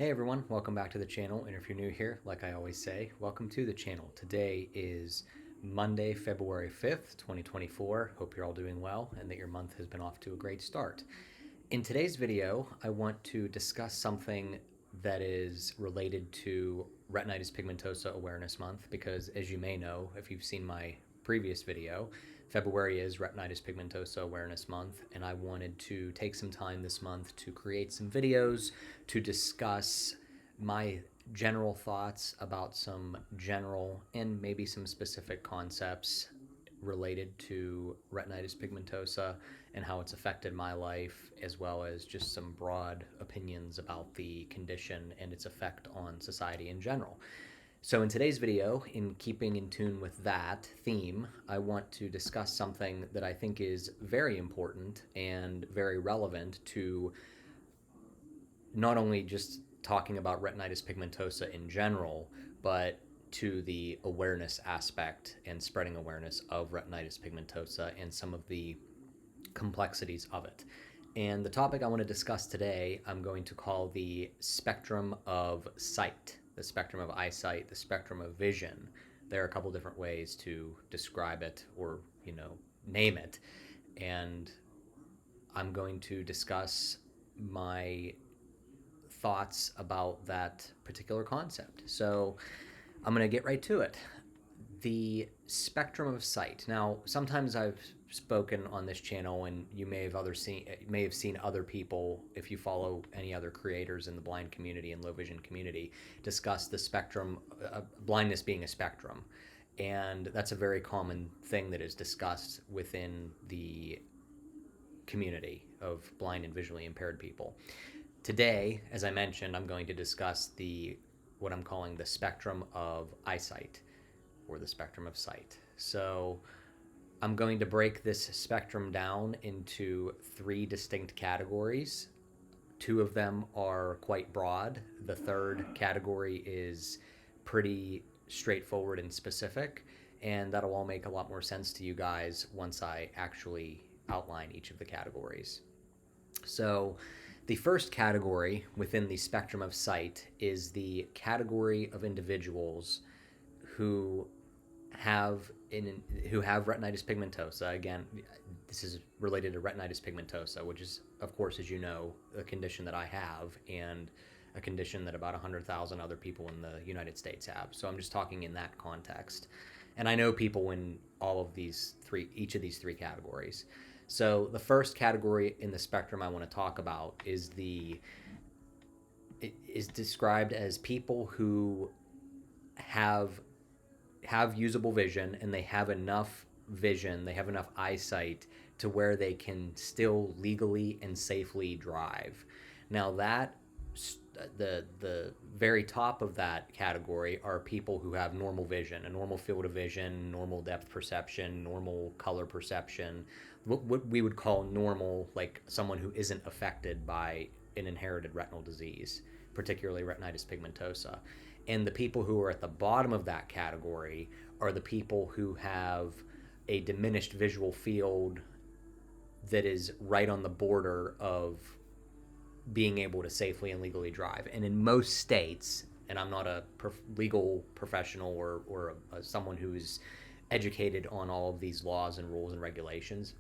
Hey everyone, welcome back to the channel. And if you're new here, like I always say, welcome to the channel. Today is Monday, February 5th, 2024. Hope you're all doing well and that your month has been off to a great start. In today's video, I want to discuss something that is related to Retinitis Pigmentosa Awareness Month because, as you may know, if you've seen my previous video, February is Retinitis Pigmentosa Awareness Month, and I wanted to take some time this month to create some videos to discuss my general thoughts about some general and maybe some specific concepts related to retinitis pigmentosa and how it's affected my life, as well as just some broad opinions about the condition and its effect on society in general. So in today's video, in keeping in tune with that theme, I want to discuss something that I think is very important and very relevant to not only just talking about retinitis pigmentosa in general, but to the awareness aspect and spreading awareness of retinitis pigmentosa and some of the complexities of it. And the topic I want to discuss today, I'm going to call the spectrum of sight, the spectrum of eyesight, the spectrum of vision. There are a couple different ways to describe it or, name it. And I'm going to discuss my thoughts about that particular concept. So I'm going to get right to it. The spectrum of sight. Now, sometimes I've spoken on this channel, and you may have seen other people, if you follow any other creators in the blind community and low vision community, discuss the spectrum, blindness being a spectrum, and that's a very common thing that is discussed within the community of blind and visually impaired people. Today, as I mentioned, I'm going to discuss what I'm calling the spectrum of eyesight or the spectrum of sight. So I'm going to break this spectrum down into three distinct categories. Two of them are quite broad. The third category is pretty straightforward and specific, and that'll all make a lot more sense to you guys once I actually outline each of the categories. So the first category within the spectrum of sight is the category of individuals who who have retinitis pigmentosa. Again, this is related to retinitis pigmentosa, which is, of course, as you know, a condition that I have and a condition that about 100,000 other people in the United States have. So I'm just talking in that context. And I know people in each of these three categories. So the first category in the spectrum I want to talk about it is described as people who have usable vision, and they have enough vision, they have enough eyesight to where they can still legally and safely drive. Now that the very top of that category are people who have normal vision, a normal field of vision, normal depth perception, normal color perception, what we would call normal, like someone who isn't affected by an inherited retinal disease, particularly retinitis pigmentosa. And the people who are at the bottom of that category are the people who have a diminished visual field that is right on the border of being able to safely and legally drive. And in most states, and I'm not a legal professional or someone who's educated on all of these laws and rules and regulations,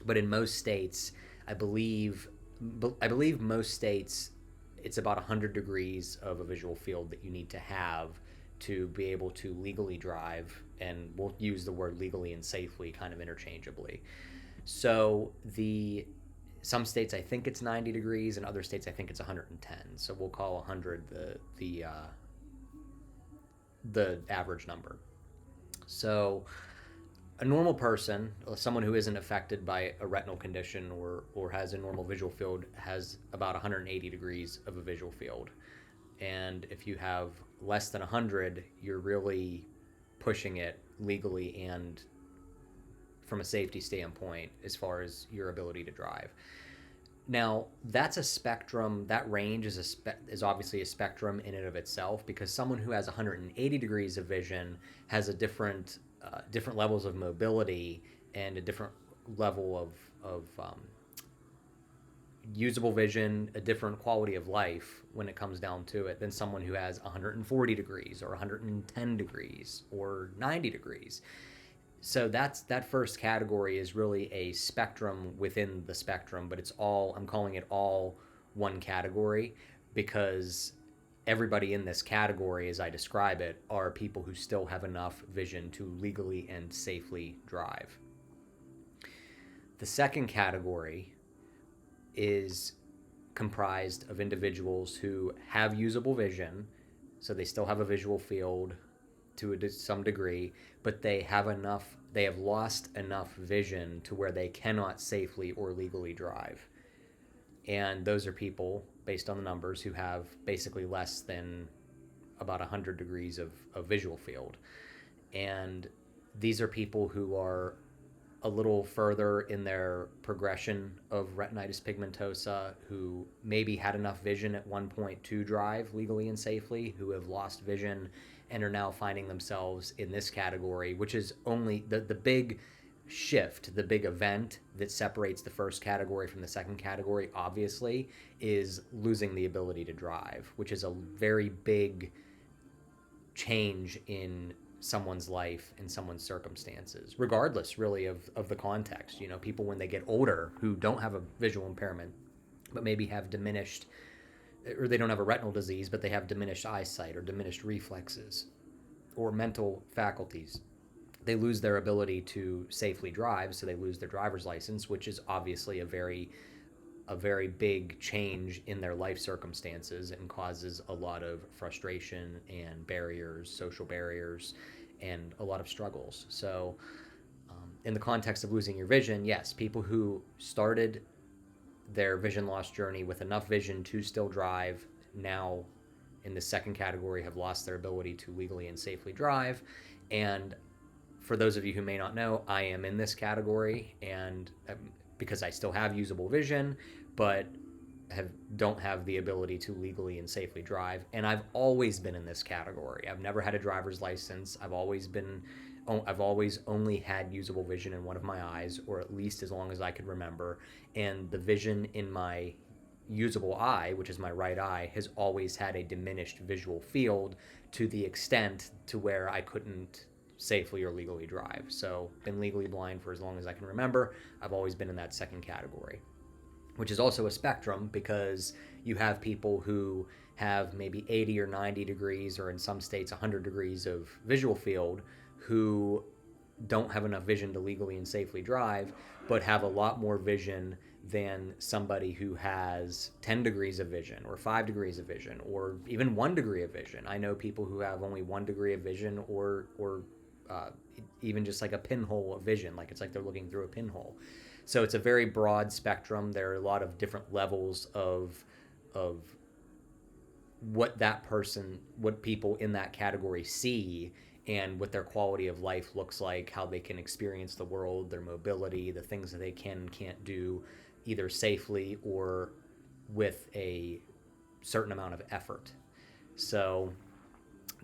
but in most states, I believe most states, it's about 100 degrees of a visual field that you need to have to be able to legally drive, and we'll use the word legally and safely kind of interchangeably. So some states I think it's 90 degrees, and other states I think it's 110. So we'll call 100 the average number. So a normal person, someone who isn't affected by a retinal condition or has a normal visual field, has about 180 degrees of a visual field. And if you have less than 100, you're really pushing it legally and from a safety standpoint as far as your ability to drive. Now, that's a spectrum. That range is obviously a spectrum in and of itself, because someone who has 180 degrees of vision has a different levels of mobility and a different level of usable vision, a different quality of life when it comes down to it than someone who has 140 degrees or 110 degrees or 90 degrees. So that first category is really a spectrum within the spectrum, but it's all, I'm calling it all one category, because everybody in this category, as I describe it, are people who still have enough vision to legally and safely drive. The second category is comprised of individuals who have usable vision, so they still have a visual field to some degree, but they have lost enough vision to where they cannot safely or legally drive. And those are people, based on the numbers, who have basically less than about 100 degrees of visual field. And these are people who are a little further in their progression of retinitis pigmentosa, who maybe had enough vision at one point to drive legally and safely, who have lost vision and are now finding themselves in this category, which is only the big shift, the big event that separates the first category from the second category, obviously, is losing the ability to drive, which is a very big change in someone's life and someone's circumstances, regardless really of the context. You know, people when they get older who don't have a visual impairment, but maybe have diminished, or they don't have a retinal disease, but they have diminished eyesight or diminished reflexes or mental faculties. They lose their ability to safely drive, so they lose their driver's license, which is obviously a very big change in their life circumstances and causes a lot of frustration and barriers, social barriers, and a lot of struggles. So in the context of losing your vision, yes, people who started their vision loss journey with enough vision to still drive now in the second category have lost their ability to legally and safely drive. And for those of you who may not know, I am in this category, and because I still have usable vision, but don't have the ability to legally and safely drive. And I've always been in this category. I've never had a driver's license. I've always only had usable vision in one of my eyes, or at least as long as I could remember. And the vision in my usable eye, which is my right eye, has always had a diminished visual field to the extent to where I couldn't safely or legally drive. So been legally blind for as long as I can remember. I've always been in that second category, which is also a spectrum, because you have people who have maybe 80 or 90 degrees, or in some states 100 degrees of visual field, who don't have enough vision to legally and safely drive, but have a lot more vision than somebody who has 10 degrees of vision or 5 degrees of vision or even 1 degree of vision. I know people who have only 1 degree of vision, or even just like a pinhole of vision, like it's like they're looking through a pinhole. So it's a very broad spectrum. There are a lot of different levels of what people in that category see, and what their quality of life looks like, how they can experience the world, their mobility, the things that they can and can't do, either safely or with a certain amount of effort. So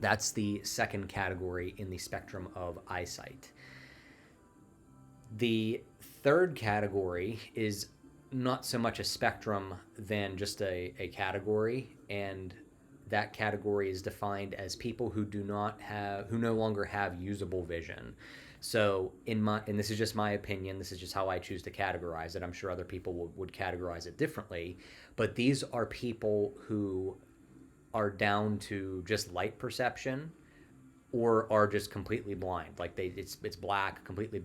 that's the second category in the spectrum of eyesight. The third category is not so much a spectrum than just a category, and that category is defined as people who no longer have usable vision. So and this is just my opinion, this is just how I choose to categorize it. I'm sure other people would categorize it differently, but these are people who are down to just light perception, or are just completely blind. Like it's black, completely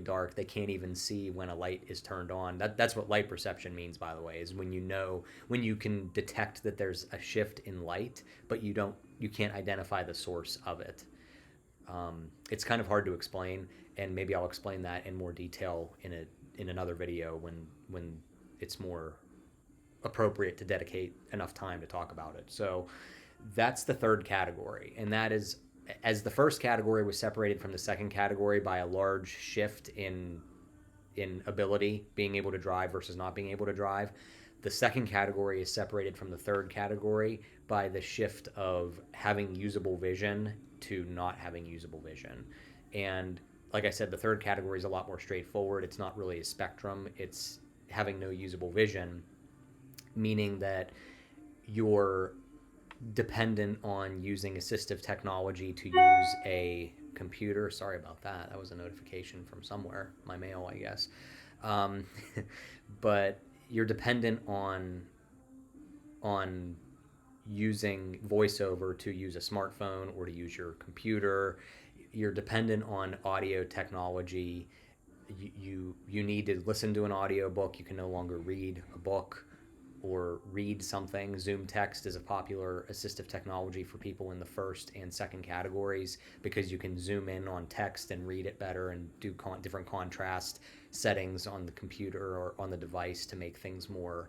dark. They can't even see when a light is turned on. That's what light perception means, by the way, is when you can detect that there's a shift in light, but you can't identify the source of it. It's kind of hard to explain, and maybe I'll explain that in more detail in another video when it's more appropriate to dedicate enough time to talk about it. So that's the third category, and that is, as the first category was separated from the second category by a large shift in ability, being able to drive versus not being able to drive, the second category is separated from the third category by the shift of having usable vision to not having usable vision. And like I said, the third category is a lot more straightforward. It's not really a spectrum. It's having no usable vision. meaning that you're dependent on using assistive technology to use a computer. Sorry about that. That was a notification from somewhere, my mail, I guess. Um, but you're dependent on using voiceover to use a smartphone or to use your computer. You're dependent on audio technology. You need to listen to an audiobook. You can no longer read a book or read something. Zoom text is a popular assistive technology for people in the first and second categories because you can zoom in on text and read it better and do different contrast settings on the computer or on the device to make things more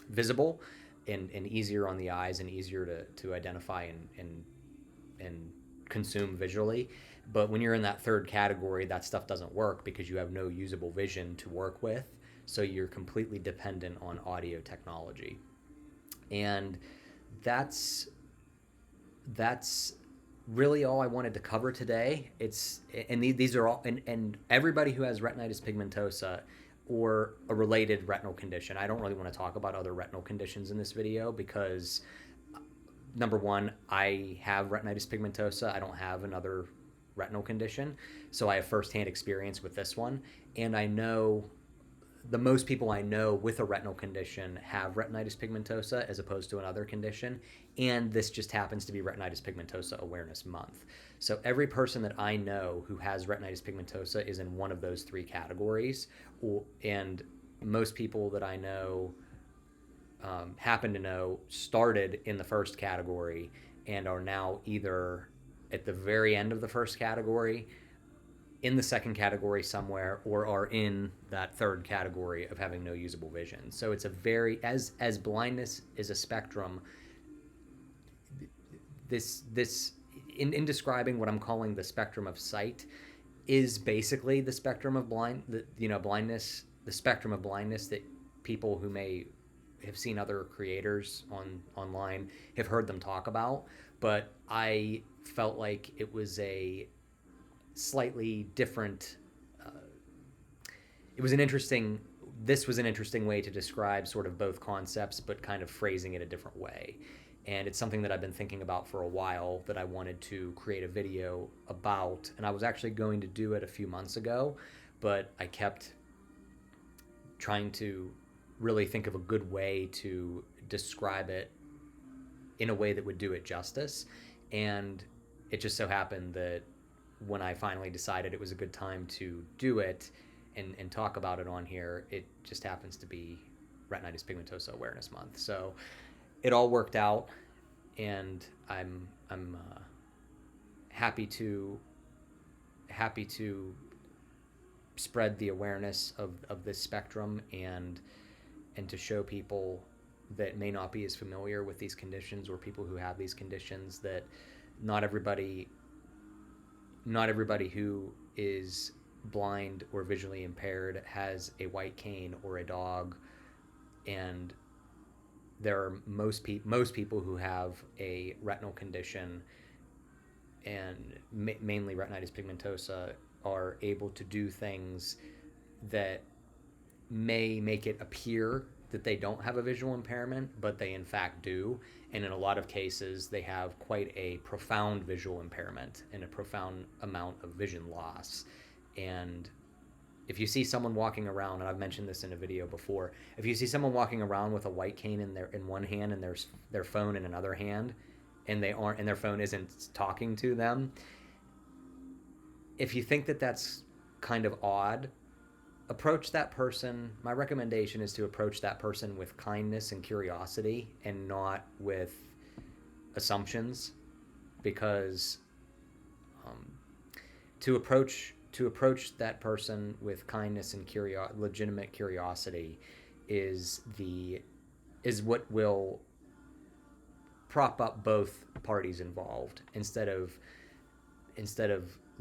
visible and easier on the eyes and easier to identify and consume visually. But when you're in that third category, that stuff doesn't work because you have no usable vision to work with. So you're completely dependent on audio technology. And that's really all I wanted to cover today. These are all, and everybody who has retinitis pigmentosa or a related retinal condition. I don't really want to talk about other retinal conditions in this video because number one, I have retinitis pigmentosa. I don't have another retinal condition. So I have firsthand experience with this one. And I know the most people I know with a retinal condition have retinitis pigmentosa as opposed to another condition. And this just happens to be Retinitis Pigmentosa Awareness Month. So every person that I know who has retinitis pigmentosa is in one of those three categories. And most people that I know happen to know started in the first category and are now either at the very end of the first category, in the second category somewhere, or are in that third category of having no usable vision. So it's a very, as blindness is a spectrum, this in describing what I'm calling the spectrum of sight is basically the spectrum of blindness, the spectrum of blindness that people who may have seen other creators online have heard them talk about. But I felt like it was a slightly different, this was an interesting way to describe sort of both concepts, but kind of phrasing it a different way. And it's something that I've been thinking about for a while that I wanted to create a video about. And I was actually going to do it a few months ago, but I kept trying to really think of a good way to describe it in a way that would do it justice. And it just so happened that when I finally decided it was a good time to do it and talk about it on here, it just happens to be Retinitis Pigmentosa Awareness Month. So it all worked out, and I'm happy to spread the awareness of this spectrum and to show people that may not be as familiar with these conditions, or people who have these conditions, that not everybody who is blind or visually impaired has a white cane or a dog, and there are most people who have a retinal condition, and mainly retinitis pigmentosa, are able to do things that may make it appear that they don't have a visual impairment, but they in fact do. And in a lot of cases, they have quite a profound visual impairment and a profound amount of vision loss. And if you see someone walking around, and I've mentioned this in a video before, if you see someone walking around with a white cane in one hand and their phone in another hand, and their phone isn't talking to them, if you think that that's kind of odd, approach that person. My recommendation is to approach that person with kindness and curiosity and not with assumptions, because to approach that person with kindness and legitimate curiosity is what will prop up both parties involved, instead of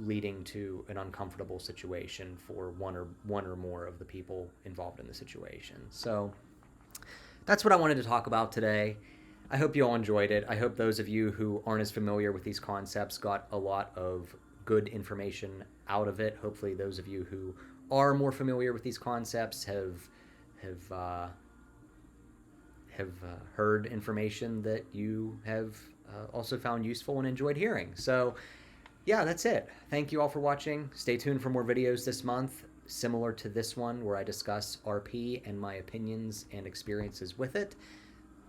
leading to an uncomfortable situation for one or more of the people involved in the situation. So that's what I wanted to talk about today. I hope you all enjoyed it. I hope those of you who aren't as familiar with these concepts got a lot of good information out of it. Hopefully those of you who are more familiar with these concepts have have heard information that you have also found useful and enjoyed hearing. So yeah, that's it. Thank you all for watching. Stay tuned for more videos this month, similar to this one, where I discuss RP and my opinions and experiences with it.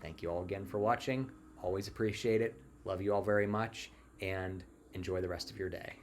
Thank you all again for watching. Always appreciate it. Love you all very much, and enjoy the rest of your day.